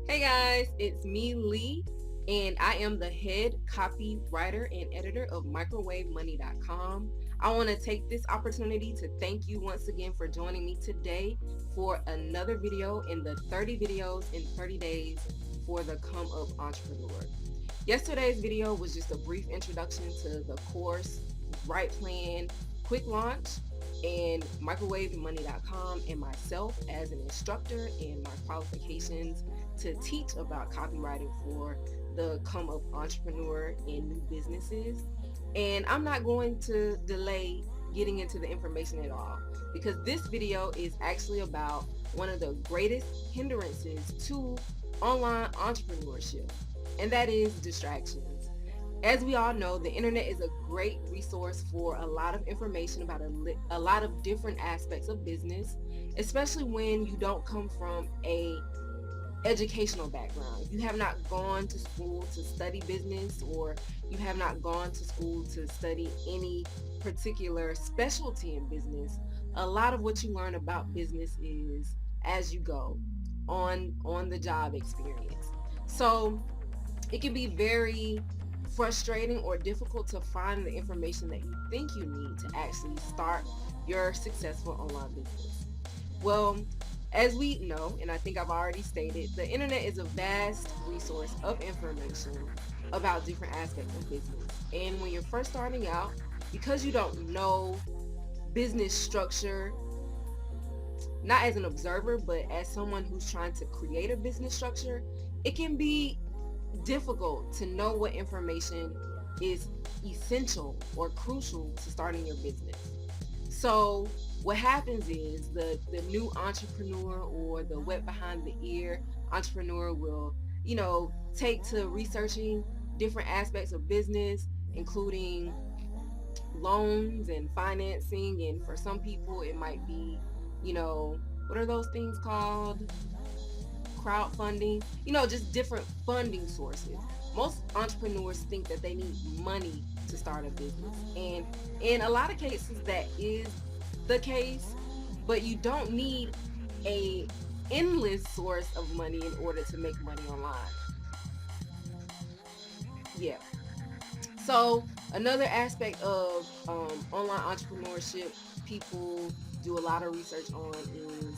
Hey guys, it's me, Lee, and I am the head copywriter and editor of MicrowaveMoney.com. I want to take this opportunity to thank you once again for joining me today for another video in the 30 videos in 30 days for the Come Up Entrepreneur. Yesterday's video was just a brief introduction to the course, Right Plan, Quick Launch, and MicrowaveMoney.com and myself as an instructor and my qualifications to teach about copywriting for the Come Up Entrepreneur in new businesses. And I'm not going to delay getting into the information at all because this video is actually about one of the greatest hindrances to online entrepreneurship, and that is distractions. As we all know, the internet is a great resource for a lot of information about a lot of different aspects of business, especially when you don't come from a educational background. You have not gone to school to study business, or you have not gone to school to study any particular specialty in business. A lot of what you learn about business is as you go on the job experience. So it can be very frustrating or difficult to find the information that you think you need to actually start your successful online business. Well, as we know, and I think I've already stated, the internet is a vast resource of information about different aspects of business. And when you're first starting out, because you don't know business structure, not as an observer, but as someone who's trying to create a business structure, it can be difficult to know what information is essential or crucial to starting your business. So what happens is the new entrepreneur or the wet behind the ear entrepreneur will, take to researching different aspects of business, including loans and financing. And for some people, it might be, what are those things called? Crowdfunding, just different funding sources. Most entrepreneurs think that they need money to start a business, and in a lot of cases that is the case, but you don't need a endless source of money in order to make money online. Yeah. So another aspect of online entrepreneurship people do a lot of research on is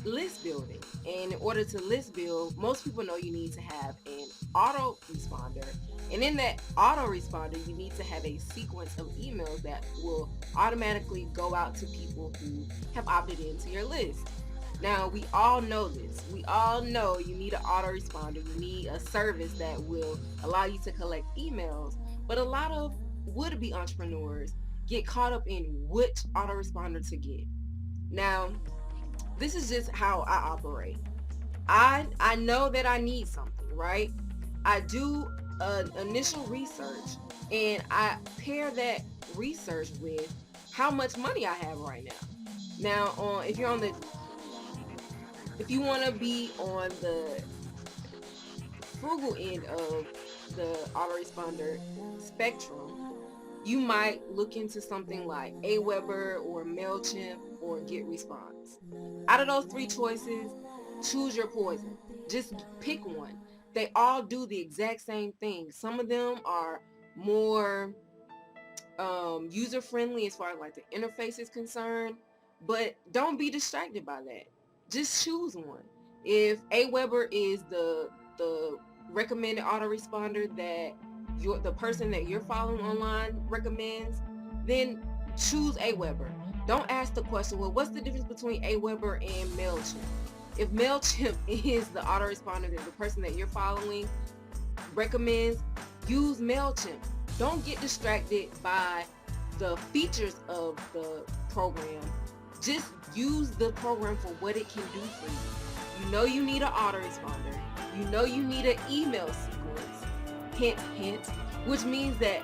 list building. And in order to list build, most people know you need to have an autoresponder. And in that autoresponder, you need to have a sequence of emails that will automatically go out to people who have opted into your list. Now, we all know this. We all know you need an autoresponder. You need a service that will allow you to collect emails. But a lot of would-be entrepreneurs get caught up in which autoresponder to get. Now, this is just how I operate. I know that I need something, right? I do initial research, and I pair that research with how much money I have right now. Now, if you want to be on the frugal end of the autoresponder spectrum, you might look into something like Aweber or MailChimp or GetResponse. Out of those three choices, choose your poison. Just pick one. They all do the exact same thing. Some of them are more user friendly as far as like the interface is concerned, but don't be distracted by that. Just choose one. If Aweber is the recommended autoresponder that the person that you're following online recommends, then choose Aweber. Don't ask the question, well, what's the difference between Aweber and MailChimp? If MailChimp is the autoresponder that the person that you're following recommends, use MailChimp. Don't get distracted by the features of the program. Just use the program for what it can do for you. You know you need an autoresponder. You know you need an email sequence. Hint, hint. Which means that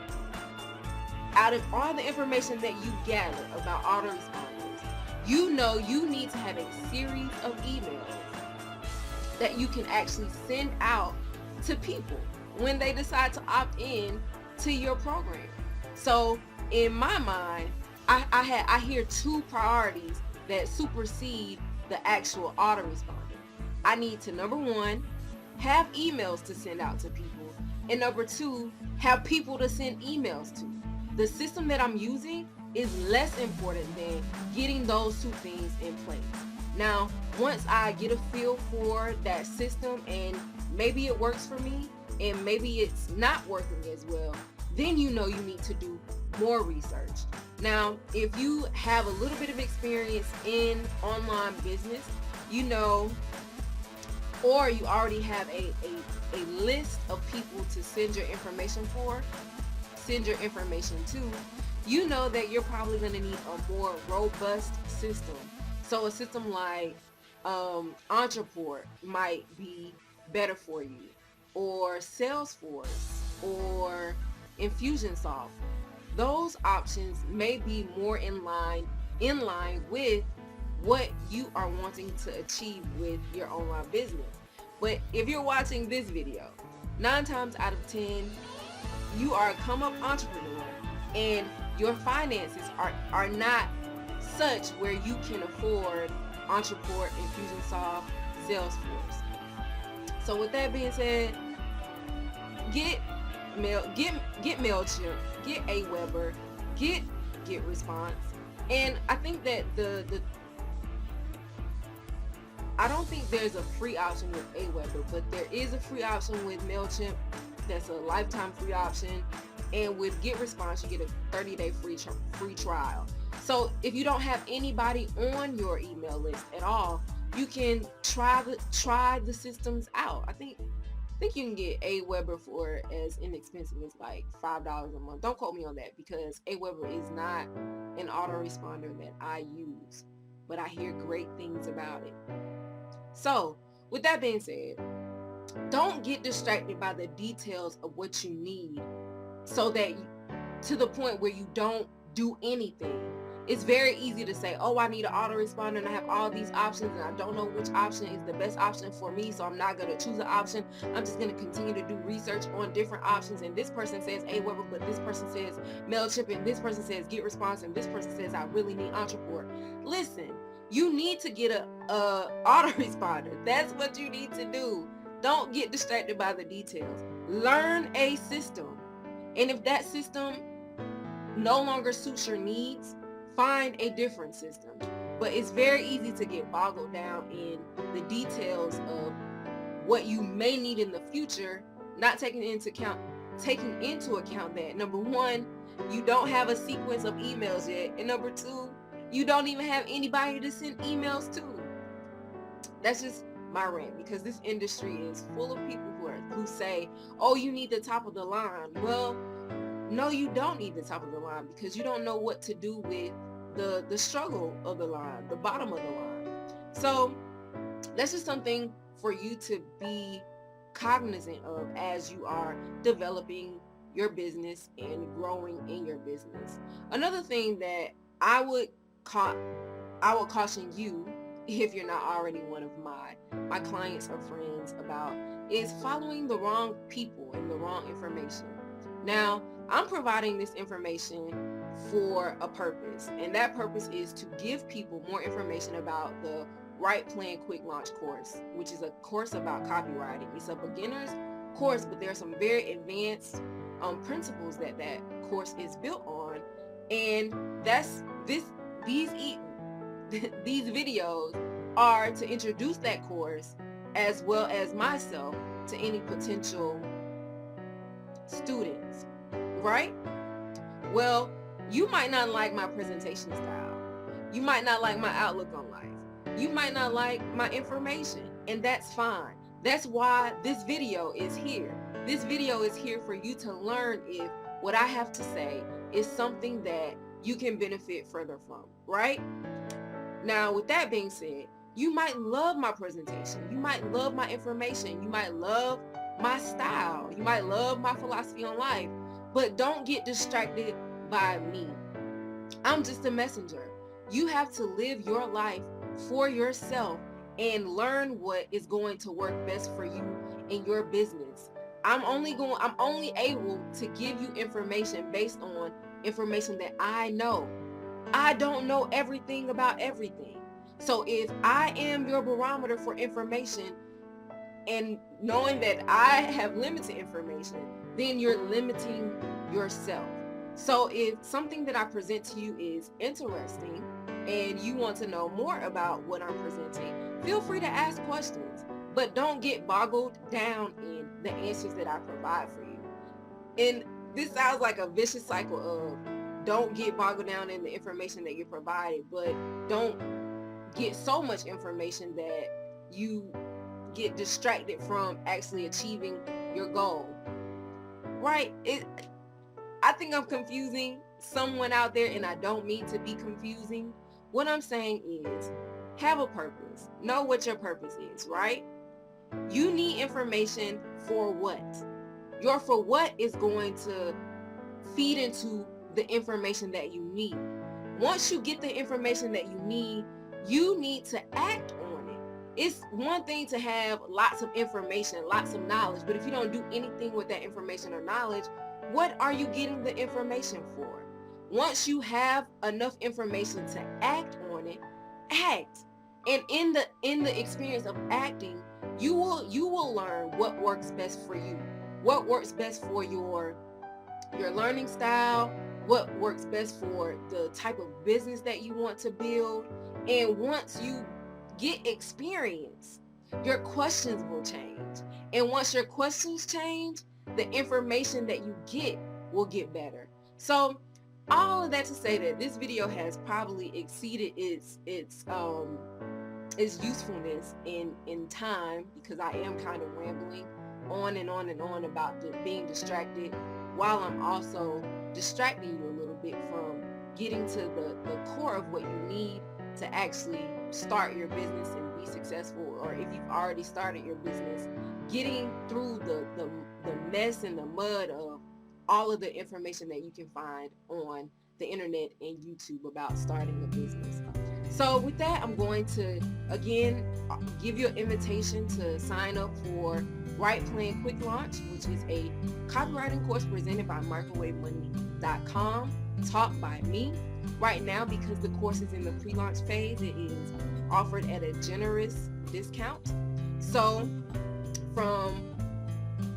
out of all the information that you gather about autoresponders, you know you need to have a series of emails that you can actually send out to people when they decide to opt in to your program. So in my mind, I hear two priorities that supersede the actual autoresponder. I need to, number one, have emails to send out to people. And number two, have people to send emails to. The system that I'm using is less important than getting those two things in place. Now, once I get a feel for that system and maybe it works for me and maybe it's not working as well, then you know you need to do more research. Now, if you have a little bit of experience in online business, you know, or you already have a list of people to send your information to, you know that you're probably going to need a more robust system. So a system like Entreport might be better for you, or Salesforce, or Infusionsoft. Those options may be more in line with what you are wanting to achieve with your online business. But if you're watching this video, 9 times out of 10, you are a come up entrepreneur and your finances are not such where you can afford Entreport, Infusionsoft, Salesforce. So with that being said, get MailChimp, get Aweber, get Response. And I think that I don't think there's a free option with Aweber, but there is a free option with MailChimp. That's a lifetime free option. And with Get Response, you get a 30-day free trial. So if you don't have anybody on your email list at all, you can try the systems out. I think you can get Aweber for as inexpensive as like $5 a month. Don't quote me on that because Aweber is not an autoresponder that I use, but I hear great things about it. So with that being said, don't get distracted by the details of what you need so that to the point where you don't do anything. It's very easy to say, oh, I need an autoresponder and I have all these options and I don't know which option is the best option for me, so I'm not going to choose an option. I'm just going to continue to do research on different options, and this person says Aweber, but this person says MailChimp, and this person says Get Response, and this person says I really need Entreport. Listen, you need to get a autoresponder. That's what you need to do. Don't get distracted by the details. Learn a system. And if that system no longer suits your needs, find a different system. But it's very easy to get boggled down in the details of what you may need in the future, not taking into account that, number one, you don't have a sequence of emails yet, and number two, you don't even have anybody to send emails to. That's just my rant, because this industry is full of people who say, oh, you need the top of the line. Well, no, you don't need the top of the line, because you don't know what to do with the struggle of the line, the bottom of the line. So that's just something for you to be cognizant of as you are developing your business and growing in your business. Another thing that I would caution you, if you're not already one of my clients or friends, about is following the wrong people and the wrong information. Now, I'm providing this information for a purpose, and that purpose is to give people more information about the Right Plan Quick Launch course, which is a course about copywriting. It's a beginner's course, but there are some very advanced principles that course is built on, and these videos are to introduce that course as well as myself to any potential students, right? Well, you might not like my presentation style. You might not like my outlook on life. You might not like my information, and that's fine. That's why this video is here. This video is here for you to learn if what I have to say is something that you can benefit further from, right? Now, with that being said, you might love my presentation. You might love my information. You might love my style. You might love my philosophy on life, but don't get distracted by me. I'm just a messenger. You have to live your life for yourself and learn what is going to work best for you in your business. I'm only able to give you information based on information that I know. I don't know everything about everything. So if I am your barometer for information and knowing that I have limited information, then you're limiting yourself. So if something that I present to you is interesting and you want to know more about what I'm presenting, feel free to ask questions, but don't get boggled down in the answers that I provide for you. And this sounds like a vicious cycle of don't get boggled down in the information that you're provided, but don't get so much information that you get distracted from actually achieving your goal. Right? I think I'm confusing someone out there, and I don't mean to be confusing. What I'm saying is, have a purpose. Know what your purpose is, right? You need information for what? Your for what is going to feed into the information that you need. Once you get the information that you need to act on it. It's one thing to have lots of information, lots of knowledge, but if you don't do anything with that information or knowledge, what are you getting the information for? Once you have enough information to act on it, act. And in the experience of acting, you will learn what works best for you, what works best for your learning style, what works best for the type of business that you want to build. And once you get experience, your questions will change. And once your questions change, the information that you get will get better. So all of that to say that this video has probably exceeded its usefulness in time, because I am kind of rambling on and on and on about being distracted, while I'm also distracting you a little bit from getting to the core of what you need to actually start your business and be successful. Or if you've already started your business, getting through the mess and the mud of all of the information that you can find on the internet and YouTube about starting a business. So with that, I'm going to again give you an invitation to sign up for Right Plan Quick Launch, which is a copywriting course presented by MicrowaveMoney.com, taught by me. Right now, because the course is in the pre-launch phase, it is offered at a generous discount. So from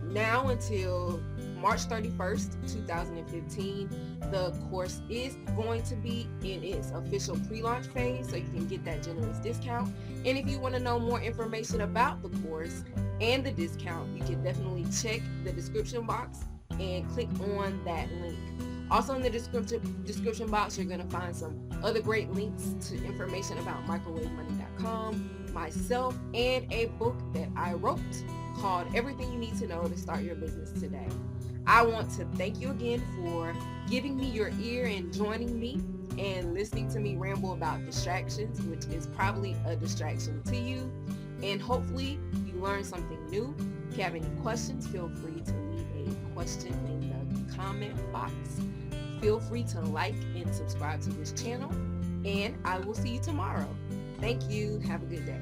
now until March 31st, 2015, the course is going to be in its official pre-launch phase, so you can get that generous discount. And if you want to know more information about the course and the discount, you can definitely check the description box and click on that link. Also in the description box, you're going to find some other great links to information about MicrowaveMoney.com, myself, and a book that I wrote called Everything You Need to Know to Start Your Business Today. I want to thank you again for giving me your ear and joining me and listening to me ramble about distractions, which is probably a distraction to you. And hopefully you learned something new. If you have any questions, feel free to leave a question in the comment box. Feel free to like and subscribe to this channel, and I will see you tomorrow. Thank you. Have a good day.